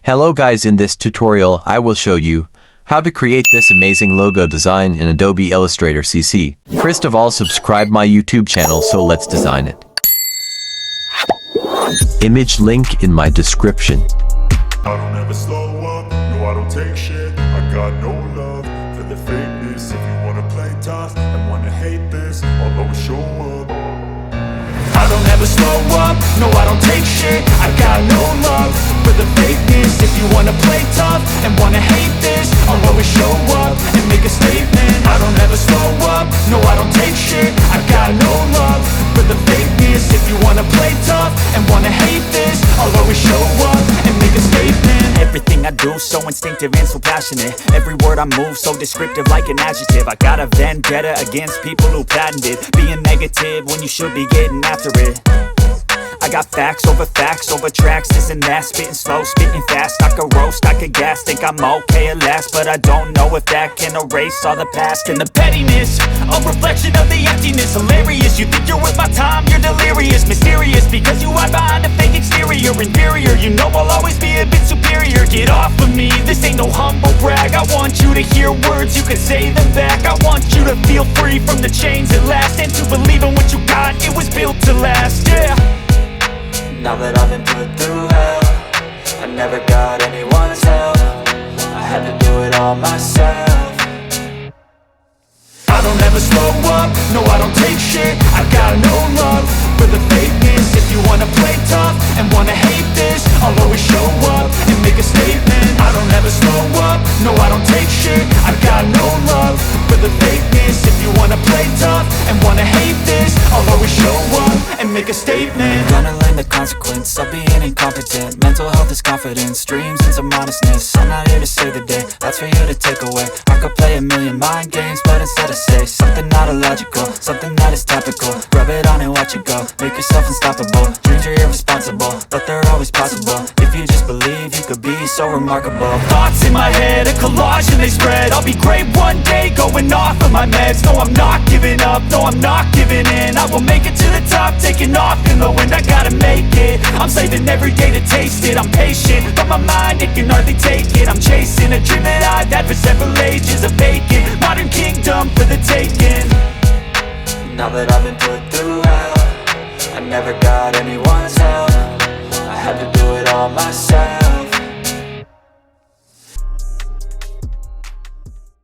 Hello guys, in this tutorial I will show you how to create this amazing logo design in Adobe Illustrator CC. First of all, subscribe my YouTube channel, so let's design it. Image link in my description. I don't ever slow up, no I don't take shit. I got no love for the fakeness. If you wanna play tough and wanna hate this, I'll always show up. I don't ever slow up, no I don't take shit. I got no love for the fakeness. If you wanna play tough and wanna hate this, I'll always show up and make a statement. I don't ever slow up, no I don't take shit. I got no love for the fakeness. If you wanna play tough and wanna hate this, I'll always show up and make a statement. Everything I do so instinctive and so passionate. Every word I move so descriptive like an adjective. I got a vendetta against people who patented being negative when you should be getting after it. I got facts over tracks, this and that. Spitting slow, spitting fast. I could roast, I could gas. Think I'm okay at last, but I don't know if that can erase all the past. And the pettiness, a reflection of the emptiness. Hilarious, you think you're worth my time, you're delirious. Mysterious, because you hide behind a fake exterior. Inferior, you know I'll always be a bit superior. Get off of me, this ain't no humble brag. I want you to hear words, you can say them back. I want you to feel free from the chains at last, and to believe in what you got, it was built to last, yeah. Now that I've been put through hell, I never got anyone's help. I had to do it all myself. I don't ever slow up, no I don't take shit. I got no love for the fakeness. If you wanna play tough and wanna hate this, I'll always show up and make a statement. I don't ever slow up, no I don't take shit. I got no love for the fakeness. If you wanna play tough and wanna hate this, I'll always show up and make a statement. Gonna learn the consequence of being incompetent. Mental health is confidence, dreams and some honestness. I'm not here to save the day, that's for you to take away. I could play a million mind games, but instead I say something not illogical, something that is topical. Rub it on and watch it go, make yourself unstoppable. Dreams are irresponsible, but they're always possible. If you just believe, you could be so remarkable. Thoughts in my head, a collage and they spread. I'll be great one day, going off of my meds. No, I'm not giving up, no, I'm not giving in. I will make it to the top, taking off in the wind. I gotta make it, I'm saving every day to taste it. I'm patient, but my mind, it can hardly take it. I'm chasing a dream that I've had for several ages. A vacant, modern kingdom for the taking. Now that I've been put through hell, I never got anyone's help. I had to do it all myself.